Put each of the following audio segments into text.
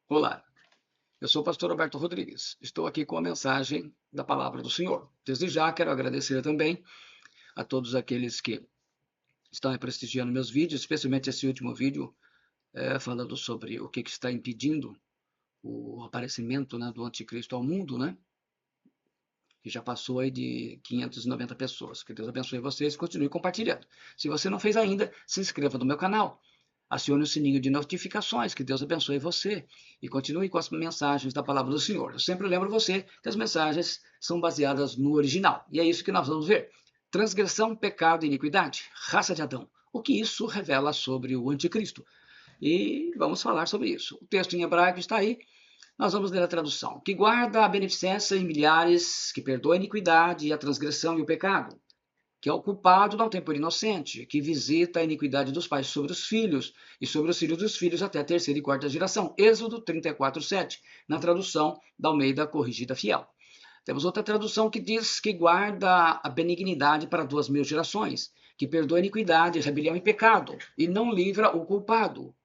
Olá, eu sou o pastor Roberto Rodrigues. Estou aqui com a mensagem da palavra do Senhor. Desde já quero agradecer também a todos aqueles que estão aí prestigiando meus vídeos, especialmente esse último vídeo, falando sobre o que está impedindo o aparecimento, né, do anticristo ao mundo, né? Que já passou aí de 590 pessoas. Que Deus abençoe vocês e continue compartilhando. Se você não fez ainda, se inscreva no meu canal. Acione o sininho de notificações, que Deus abençoe você e continue com as mensagens da palavra do Senhor. Eu sempre lembro você que as mensagens são baseadas no original. E é isso que nós vamos ver. Transgressão, pecado e iniquidade, raça de Adão. O que isso revela sobre o anticristo? E vamos falar sobre isso. O texto em hebraico está aí. Nós vamos ler a tradução. Que guarda a beneficência em milhares, que perdoa a iniquidade e a transgressão e o pecado, que é o culpado não tem por inocente, que visita a iniquidade dos pais sobre os filhos, e sobre os filhos dos filhos até a terceira e quarta geração. Êxodo 34:7, na tradução da Almeida Corrigida Fiel. Temos outra tradução que diz que guarda a benignidade para 2000 gerações, que perdoa a iniquidade, rebelião e pecado, e não livra o culpado,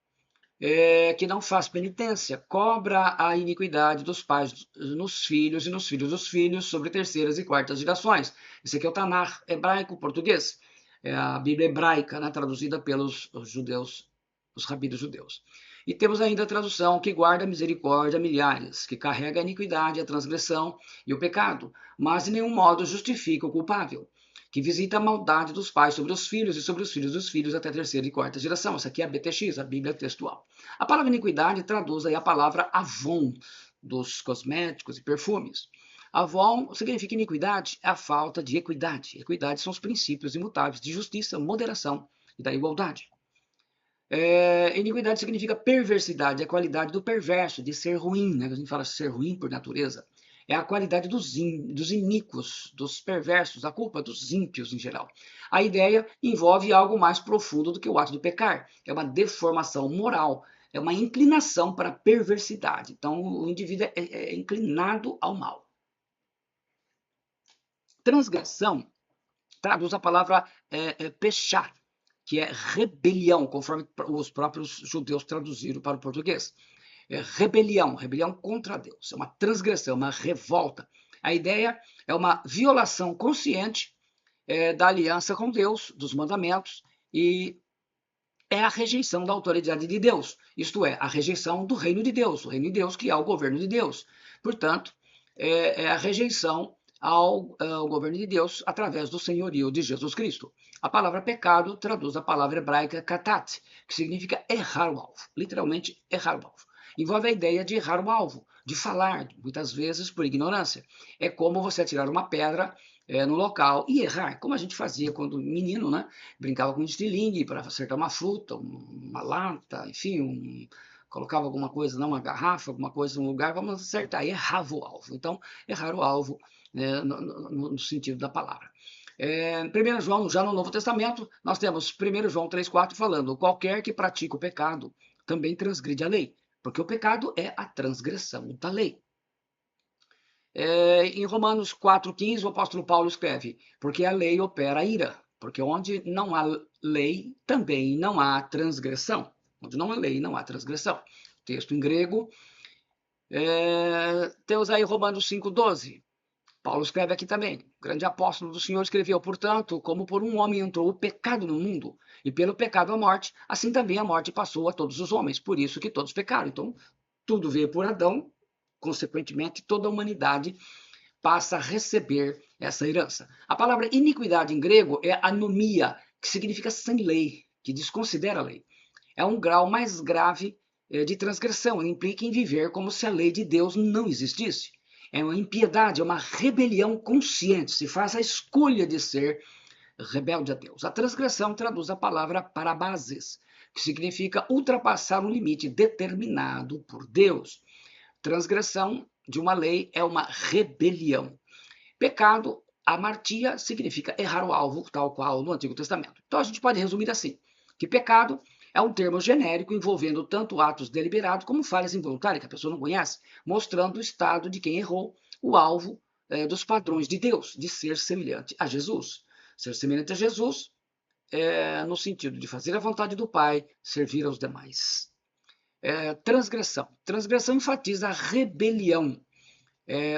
que não faz penitência, cobra a iniquidade dos pais nos filhos e nos filhos dos filhos sobre terceiras e quartas gerações. Esse aqui é o Tanar hebraico português, é a Bíblia hebraica, né, traduzida pelos judeus, os rabinos judeus. E temos ainda a tradução que guarda a misericórdia a milhares, que carrega a iniquidade, a transgressão e o pecado, mas de nenhum modo justifica o culpável, que visita a maldade dos pais sobre os filhos e sobre os filhos dos filhos até a terceira e quarta geração. Essa aqui é a BTX, a Bíblia Textual. A palavra iniquidade traduz aí a palavra Avon, dos cosméticos e perfumes. Avon significa iniquidade, é a falta de equidade. Equidade são os princípios imutáveis de justiça, moderação e da igualdade. Iniquidade significa perversidade, é a qualidade do perverso, de ser ruim, né? A gente fala ser ruim por natureza. É a qualidade dos iníquos, dos perversos, a culpa dos ímpios em geral. A ideia envolve algo mais profundo do que o ato de pecar. É uma deformação moral, é uma inclinação para a perversidade. Então, o indivíduo é inclinado ao mal. Transgressão traduz a palavra pechá, que é rebelião, conforme os próprios judeus traduziram para o português. Rebelião, rebelião contra Deus, é uma transgressão, uma revolta. A ideia é uma violação consciente da aliança com Deus, dos mandamentos, e é a rejeição da autoridade de Deus, isto é, a rejeição do reino de Deus, o reino de Deus que é o governo de Deus. Portanto, é a rejeição ao governo de Deus através do senhorio de Jesus Cristo. A palavra pecado traduz a palavra hebraica katat, que significa errar o alvo, literalmente errar o alvo. Envolve a ideia de errar o alvo, de falar, muitas vezes por ignorância. É como você atirar uma pedra no local e errar, como a gente fazia quando menino, né? Brincava com estilingue para acertar uma fruta, uma lata, enfim, colocava alguma coisa, não uma garrafa, alguma coisa no lugar, vamos acertar, e errava o alvo. Então, errar o alvo no sentido da palavra. 1 João, já no Novo Testamento, nós temos 1 João 3,4 falando: qualquer que pratica o pecado também transgride a lei, porque o pecado é a transgressão da lei. Em Romanos 4,15, o apóstolo Paulo escreve: porque a lei opera a ira, porque onde não há lei, também não há transgressão. Onde não há lei, não há transgressão. Texto em grego. Temos aí Romanos 5,12. Paulo escreve aqui também: o grande apóstolo do Senhor escreveu: portanto, como por um homem entrou o pecado no mundo, e pelo pecado a morte, assim também a morte passou a todos os homens, por isso que todos pecaram. Então, tudo veio por Adão, consequentemente, toda a humanidade passa a receber essa herança. A palavra iniquidade em grego é anomia, que significa sem lei, que desconsidera a lei. É um grau mais grave de transgressão, implica em viver como se a lei de Deus não existisse. É uma impiedade, é uma rebelião consciente, se faz a escolha de ser rebelde a Deus. A transgressão traduz a palavra parabases, que significa ultrapassar um limite determinado por Deus. Transgressão de uma lei é uma rebelião. Pecado, amartia, significa errar o alvo, tal qual no Antigo Testamento. Então a gente pode resumir assim, que pecado é um termo genérico envolvendo tanto atos deliberados como falhas involuntárias, que a pessoa não conhece, mostrando o estado de quem errou o alvo dos padrões de Deus, de ser semelhante a Jesus. Ser semelhante a Jesus no sentido de fazer a vontade do Pai, servir aos demais. Transgressão. Transgressão enfatiza a rebelião,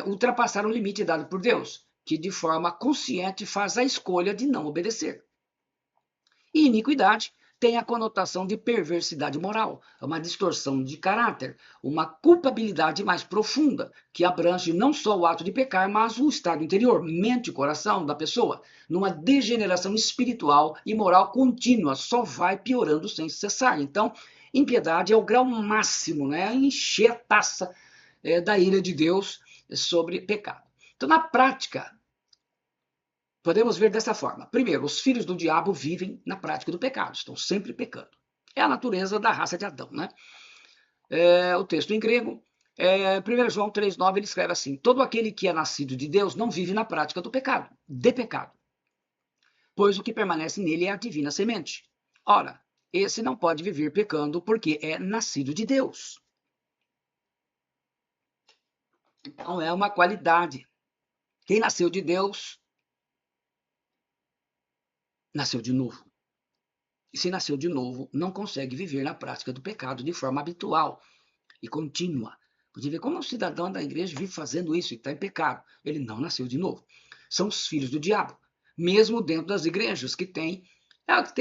ultrapassar o limite dado por Deus, que de forma consciente faz a escolha de não obedecer. E iniquidade tem a conotação de perversidade moral, uma distorção de caráter, uma culpabilidade mais profunda, que abrange não só o ato de pecar, mas o estado interior, mente e coração da pessoa, numa degeneração espiritual e moral contínua, só vai piorando sem cessar. Então, impiedade é o grau máximo, né? Encher a taça da ira de Deus sobre pecado. Então, na prática, podemos ver dessa forma. Primeiro, os filhos do diabo vivem na prática do pecado, estão sempre pecando. É a natureza da raça de Adão, né? O texto em grego, 1 João 3,9, ele escreve assim: todo aquele que é nascido de Deus não vive na prática do pecado, de pecado, pois o que permanece nele é a divina semente. Ora, esse não pode viver pecando porque é nascido de Deus. Então é uma qualidade. Quem nasceu de Deus, nasceu de novo. E se nasceu de novo, não consegue viver na prática do pecado de forma habitual e contínua. Você vê como um cidadão da igreja vive fazendo isso e está em pecado. Ele não nasceu de novo. São os filhos do diabo. Mesmo dentro das igrejas que tem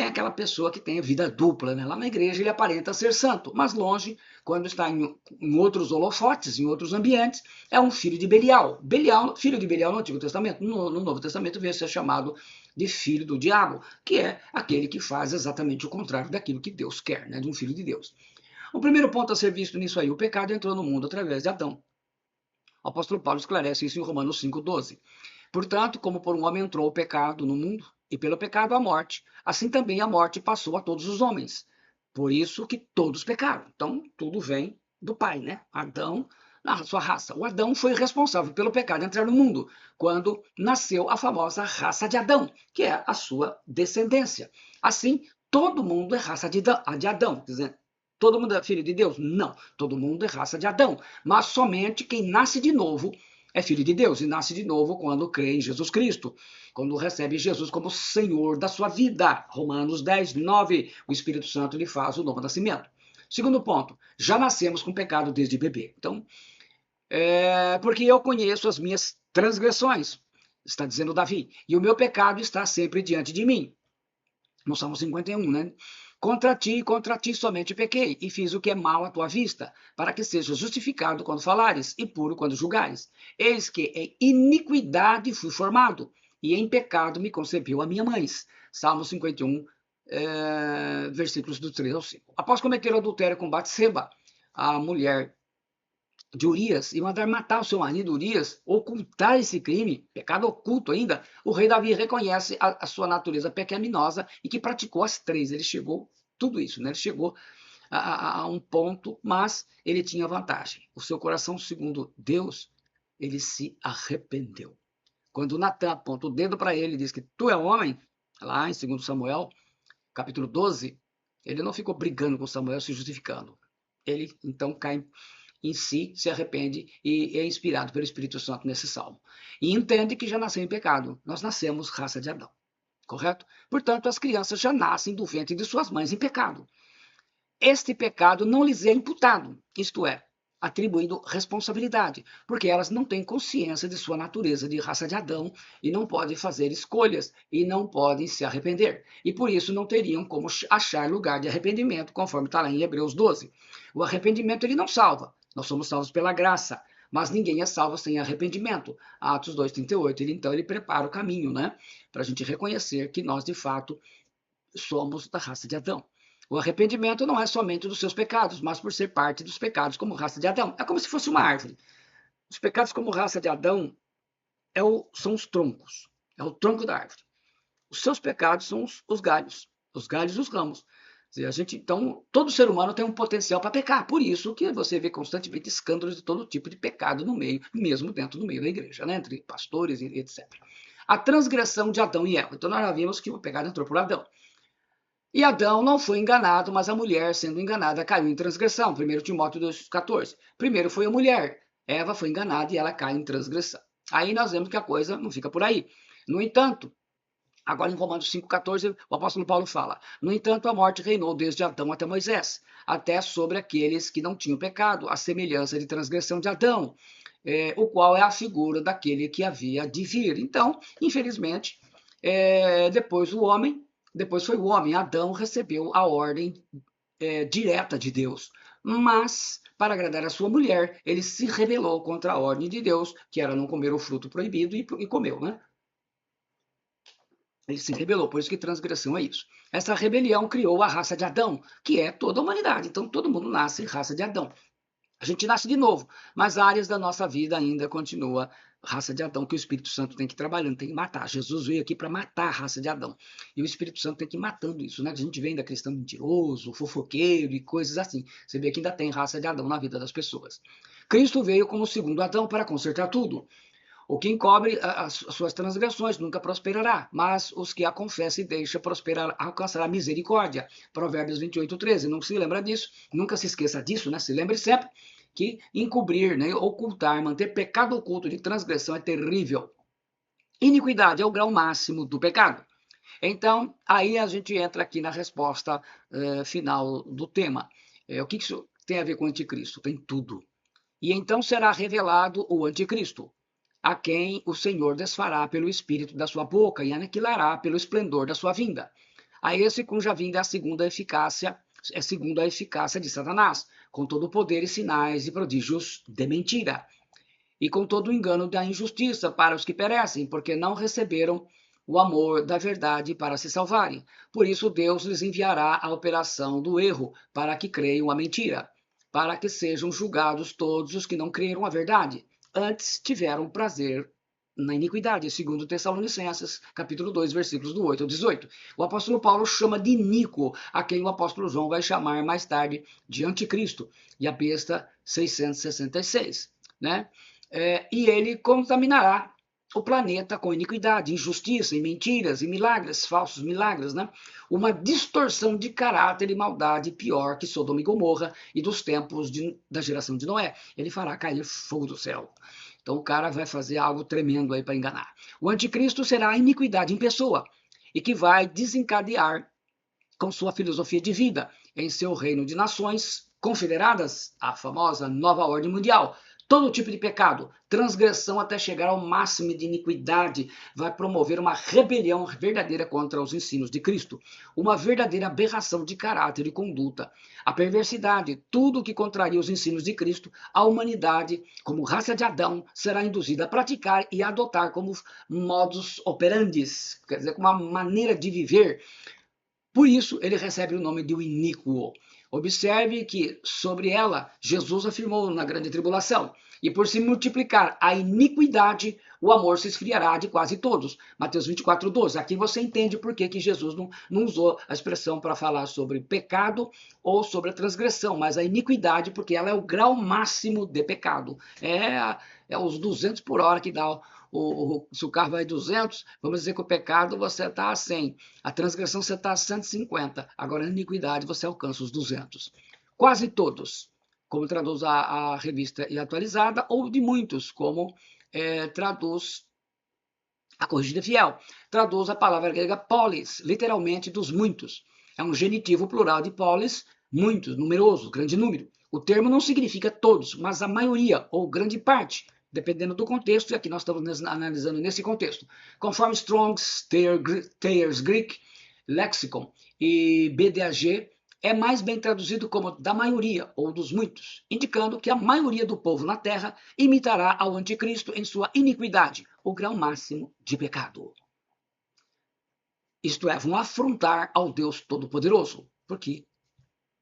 aquela pessoa que tem a vida dupla, né? Lá na igreja ele aparenta ser santo, mas longe, quando está em outros holofotes, em outros ambientes, é um filho de Belial. Filho de Belial no Antigo Testamento, no Novo Testamento veio a ser chamado de filho do diabo, que é aquele que faz exatamente o contrário daquilo que Deus quer, né? De um filho de Deus. O primeiro ponto a ser visto nisso aí, o pecado entrou no mundo através de Adão. O apóstolo Paulo esclarece isso em Romanos 5,12. Portanto, como por um homem entrou o pecado no mundo, e pelo pecado a morte, assim também a morte passou a todos os homens. Por isso que todos pecaram. Então, tudo vem do pai, né? Adão, na sua raça. O Adão foi responsável pelo pecado entrar no mundo, quando nasceu a famosa raça de Adão, que é a sua descendência. Assim, todo mundo é raça de Adão. Quer dizer, todo mundo é filho de Deus? Não. Todo mundo é raça de Adão. Mas somente quem nasce de novo é filho de Deus e nasce de novo quando crê em Jesus Cristo, quando recebe Jesus como Senhor da sua vida. Romanos 10:9, o Espírito Santo lhe faz o novo nascimento. Segundo ponto, já nascemos com pecado desde bebê. Então, porque eu conheço as minhas transgressões, está dizendo Davi, e o meu pecado está sempre diante de mim. No Salmo 51, né? Contra ti somente pequei, e fiz o que é mal à tua vista, para que seja justificado quando falares, e puro quando julgares. Eis que em iniquidade fui formado, e em pecado me concebeu a minha mãe. Salmo 51, versículos do 3 ao 5. Após cometer o adultério com Batseba, a mulher de Urias e mandar matar o seu marido Urias, ocultar esse crime, pecado oculto ainda, o rei Davi reconhece a sua natureza pecaminosa e que praticou as três. Ele chegou, tudo isso, né? Ele chegou a um ponto, mas ele tinha vantagem. O seu coração, segundo Deus, ele se arrependeu. Quando Natan aponta o dedo para ele e diz que tu é homem, lá em 2 Samuel, capítulo 12, ele não ficou brigando com Samuel, se justificando. Ele, então, cai em si, se arrepende e é inspirado pelo Espírito Santo nesse salmo. E entende que já nasceu em pecado. Nós nascemos raça de Adão, correto? Portanto, as crianças já nascem do ventre de suas mães em pecado. Este pecado não lhes é imputado, isto é, atribuindo responsabilidade, porque elas não têm consciência de sua natureza de raça de Adão e não podem fazer escolhas e não podem se arrepender. E por isso não teriam como achar lugar de arrependimento, conforme está lá em Hebreus 12. O arrependimento ele não salva. Nós somos salvos pela graça, mas ninguém é salvo sem arrependimento. Atos 2:38, então ele prepara o caminho, né, para a gente reconhecer que nós de fato somos da raça de Adão. O arrependimento não é somente dos seus pecados, mas por ser parte dos pecados como raça de Adão. É como se fosse uma árvore. Os pecados como raça de Adão são os troncos, é o tronco da árvore. Os seus pecados são os galhos e os ramos. Então, todo ser humano tem um potencial para pecar. Por isso que você vê constantemente escândalos de todo tipo de pecado no meio, mesmo dentro do meio da igreja, né? Entre pastores e etc. A transgressão de Adão e Eva. Então, nós já vimos que o pecado entrou por Adão. E Adão não foi enganado, mas a mulher, sendo enganada, caiu em transgressão. 1 Timóteo 2,14. Primeiro foi a mulher. Eva foi enganada e ela cai em transgressão. Aí nós vemos que a coisa não fica por aí. No entanto, Agora, em Romanos 5,14, o apóstolo Paulo fala: no entanto, a morte reinou desde Adão até Moisés, até sobre aqueles que não tinham pecado, a semelhança de transgressão de Adão, o qual é a figura daquele que havia de vir. Então, infelizmente, depois foi o homem, Adão recebeu a ordem direta de Deus. Mas, para agradar a sua mulher, ele se rebelou contra a ordem de Deus, que era não comer o fruto proibido, e comeu, né? Ele se rebelou, por isso que transgressão é isso. Essa rebelião criou a raça de Adão, que é toda a humanidade. Então, todo mundo nasce raça de Adão. A gente nasce de novo, mas áreas da nossa vida ainda continua raça de Adão, que o Espírito Santo tem que ir trabalhando, tem que matar. Jesus veio aqui para matar a raça de Adão. E o Espírito Santo tem que ir matando isso, né? A gente vem da cristão mentiroso, fofoqueiro e coisas assim. Você vê que ainda tem raça de Adão na vida das pessoas. Cristo veio como o segundo Adão para consertar tudo. O que encobre as suas transgressões nunca prosperará, mas os que a confessam e deixam prosperar alcançará misericórdia. Provérbios 28:13. Não se lembra disso? Nunca se esqueça disso, né? Se lembre sempre que encobrir, né, ocultar, manter pecado oculto de transgressão é terrível. Iniquidade é o grau máximo do pecado. Então, aí a gente entra aqui na resposta final do tema. O que isso tem a ver com o anticristo? Tem tudo. E então será revelado o anticristo, a quem o Senhor desfará pelo espírito da sua boca e aniquilará pelo esplendor da sua vinda. A esse cuja vinda é segundo a eficácia de Satanás, com todo o poder e sinais e prodígios de mentira, e com todo o engano da injustiça para os que perecem, porque não receberam o amor da verdade para se salvarem. Por isso Deus lhes enviará a operação do erro, para que creiam a mentira, para que sejam julgados todos os que não creram a verdade, antes tiveram prazer na iniquidade, segundo Tessalonicenses, capítulo 2, versículos do 8 ao 18. O apóstolo Paulo chama de iníquo a quem o apóstolo João vai chamar mais tarde de anticristo, e a besta 666, né? E ele contaminará o planeta com iniquidade, injustiça e mentiras e milagres, falsos milagres, né? Uma distorção de caráter e maldade pior que Sodoma e Gomorra e dos tempos da geração de Noé. Ele fará cair fogo do céu. Então o cara vai fazer algo tremendo aí para enganar. O anticristo será a iniquidade em pessoa e que vai desencadear com sua filosofia de vida em seu reino de nações confederadas, a famosa nova ordem mundial. Todo tipo de pecado, transgressão até chegar ao máximo de iniquidade, vai promover uma rebelião verdadeira contra os ensinos de Cristo, uma verdadeira aberração de caráter e conduta. A perversidade, tudo que contraria os ensinos de Cristo, a humanidade, como raça de Adão, será induzida a praticar e a adotar como modus operandis, quer dizer, como uma maneira de viver. Por isso, ele recebe o nome de o iníquo. Observe que sobre ela, Jesus afirmou na grande tribulação, e por se multiplicar a iniquidade, o amor se esfriará de quase todos. Mateus 24:12. Aqui você entende por que Jesus não usou a expressão para falar sobre pecado ou sobre a transgressão, mas a iniquidade, porque ela é o grau máximo de pecado. É os 200 por hora que dá se o carro vai 200, vamos dizer que o pecado você está a 100, a transgressão você está a 150, agora a iniquidade você alcança os 200. Quase todos, como traduz a revista e atualizada, ou de muitos, como traduz a Corrigida Fiel. Traduz a palavra grega polis, literalmente dos muitos. É um genitivo plural de polis, muitos, numeroso, grande número. O termo não significa todos, mas a maioria ou grande parte, dependendo do contexto, e aqui nós estamos analisando nesse contexto. Conforme Strong's Thayer's Greek Lexicon e BDAG, é mais bem traduzido como da maioria ou dos muitos, indicando que a maioria do povo na terra imitará ao anticristo em sua iniquidade, o grau máximo de pecado. Isto é, vão afrontar ao Deus Todo-Poderoso, porque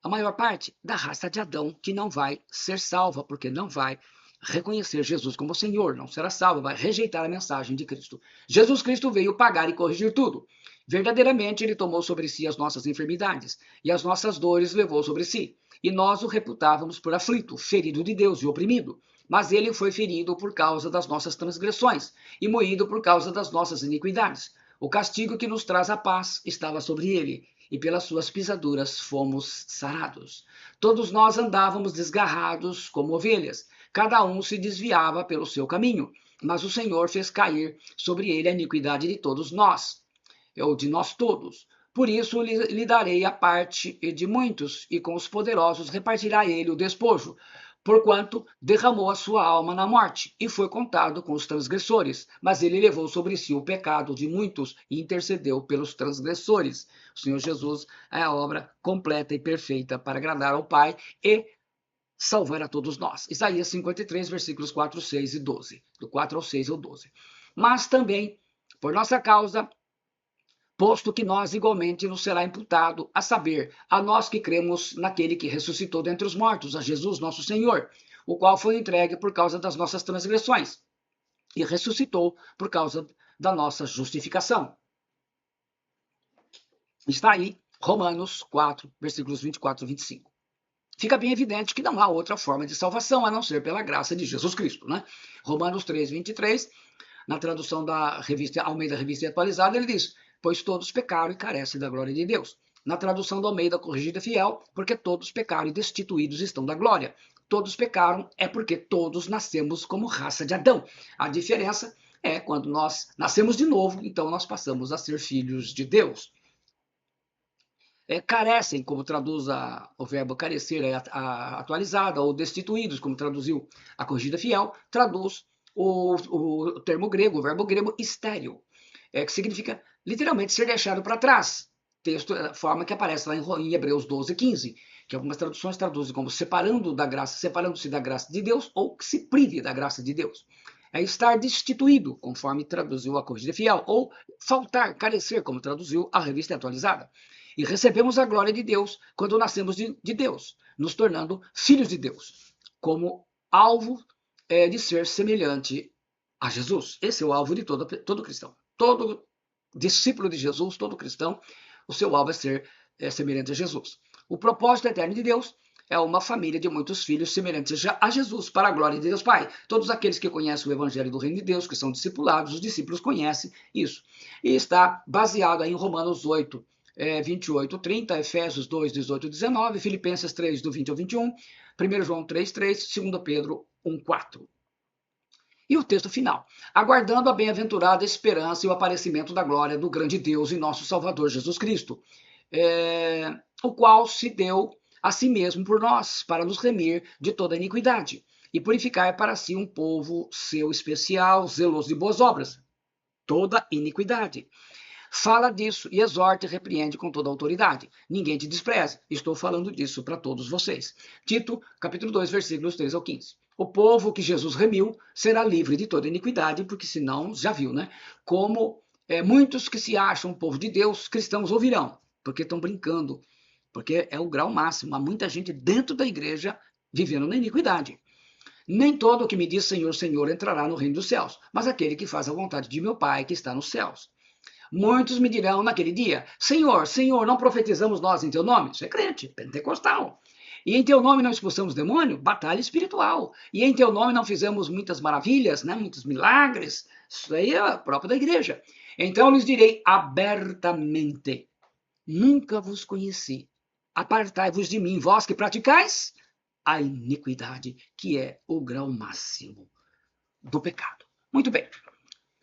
a maior parte da raça de Adão que não vai ser salva, porque não vai reconhecer Jesus como Senhor, não será salvo, vai rejeitar a mensagem de Cristo. Jesus Cristo veio pagar e corrigir tudo. Verdadeiramente, ele tomou sobre si as nossas enfermidades e as nossas dores levou sobre si. E nós o reputávamos por aflito, ferido de Deus e oprimido. Mas ele foi ferido por causa das nossas transgressões e moído por causa das nossas iniquidades. O castigo que nos traz a paz estava sobre ele, e pelas suas pisaduras fomos sarados. Todos nós andávamos desgarrados como ovelhas, cada um se desviava pelo seu caminho, mas o Senhor fez cair sobre ele a iniquidade de todos nós. ou de nós todos. Por isso lhe darei a parte de muitos, e com os poderosos repartirá ele o despojo, porquanto derramou a sua alma na morte, e foi contado com os transgressores. Mas ele levou sobre si o pecado de muitos e intercedeu pelos transgressores. O Senhor Jesus é a obra completa e perfeita para agradar ao Pai e salvar a todos nós. Isaías 53, versículos 4, 6 e 12. Do 4 ao 6 ou 12. Mas também, por nossa causa, posto que nós igualmente nos será imputado, a saber, a nós que cremos naquele que ressuscitou dentre os mortos, a Jesus nosso Senhor, o qual foi entregue por causa das nossas transgressões e ressuscitou por causa da nossa justificação. Está aí Romanos 4, versículos 24 e 25. Fica bem evidente que não há outra forma de salvação a não ser pela graça de Jesus Cristo, né? Romanos 3, 23, na tradução da revista Almeida Revista Atualizada, ele diz: pois todos pecaram e carecem da glória de Deus. Na tradução do Almeida Corrigida Fiel, porque todos pecaram e destituídos estão da glória. Todos pecaram é porque todos nascemos como raça de Adão. A diferença é quando nós nascemos de novo, então nós passamos a ser filhos de Deus. Carecem, como traduz o verbo carecer, a atualizada, ou destituídos, como traduziu a Corrigida Fiel, traduz o termo grego, o verbo grego estéril, que significa literalmente ser deixado para trás. Texto, forma que aparece lá em Hebreus 12, 15, que algumas traduções traduzem como separando-se da graça de Deus, ou que se prive da graça de Deus. É estar destituído, conforme traduziu a Corrigida Fiel, ou faltar, carecer, como traduziu a Revista Atualizada. E recebemos a glória de Deus quando nascemos de Deus, nos tornando filhos de Deus, como alvo de ser semelhante a Jesus. Esse é o alvo de todo cristão. Todo discípulo de Jesus, todo cristão, o seu alvo é ser semelhante a Jesus. O propósito eterno de Deus é uma família de muitos filhos semelhantes a Jesus, para a glória de Deus Pai. Todos aqueles que conhecem o Evangelho do Reino de Deus, que são discipulados, os discípulos conhecem isso. E está baseado aí em Romanos 8, 28, 30, Efésios 2, 18, 19, Filipenses 3, do 20 ao 21, 1 João 3, 3, 2 Pedro 1, 4. E o texto final: aguardando a bem-aventurada esperança e o aparecimento da glória do grande Deus e nosso Salvador Jesus Cristo, o qual se deu a si mesmo por nós, para nos remir de toda iniquidade e purificar para si um povo seu especial, zeloso de boas obras. Toda iniquidade. Fala disso e exorta e repreende com toda a autoridade. Ninguém te despreze. Estou falando disso para todos vocês. Tito, capítulo 2, versículos 3 ao 15. O povo que Jesus remiu será livre de toda iniquidade, porque senão, já viu, né? Como muitos que se acham povo de Deus, cristãos ouvirão, porque estão brincando, porque é o grau máximo. Há muita gente dentro da igreja vivendo na iniquidade. Nem todo o que me diz Senhor, Senhor entrará no reino dos céus, mas aquele que faz a vontade de meu Pai que está nos céus. Muitos me dirão naquele dia: Senhor, Senhor, não profetizamos nós em teu nome? Isso é crente, pentecostal. E em teu nome não expulsamos demônio? Batalha espiritual. E em teu nome não fizemos muitas maravilhas, né? Muitos milagres? Isso aí é próprio da igreja. Então eu lhes direi abertamente: nunca vos conheci. Apartai-vos de mim, vós que praticais a iniquidade, que é o grau máximo do pecado. Muito bem.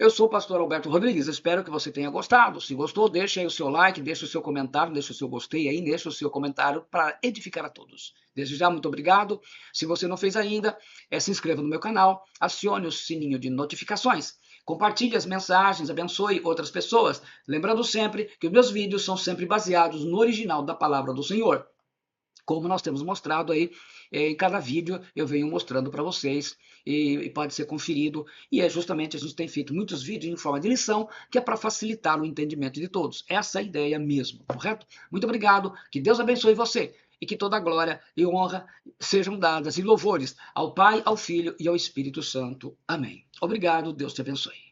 Eu sou o pastor Alberto Rodrigues, espero que você tenha gostado. Se gostou, deixe aí o seu like, deixe o seu comentário, deixe o seu gostei aí, deixe o seu comentário para edificar a todos. Desde já, muito obrigado. Se você não fez ainda, se inscreva no meu canal, acione o sininho de notificações, compartilhe as mensagens, abençoe outras pessoas. Lembrando sempre que os meus vídeos são sempre baseados no original da palavra do Senhor. Como nós temos mostrado aí, em cada vídeo eu venho mostrando para vocês e pode ser conferido. E justamente a gente tem feito muitos vídeos em forma de lição, que é para facilitar o entendimento de todos. Essa é a ideia mesmo, correto? Muito obrigado, que Deus abençoe você e que toda glória e honra sejam dadas e louvores ao Pai, ao Filho e ao Espírito Santo. Amém. Obrigado, Deus te abençoe.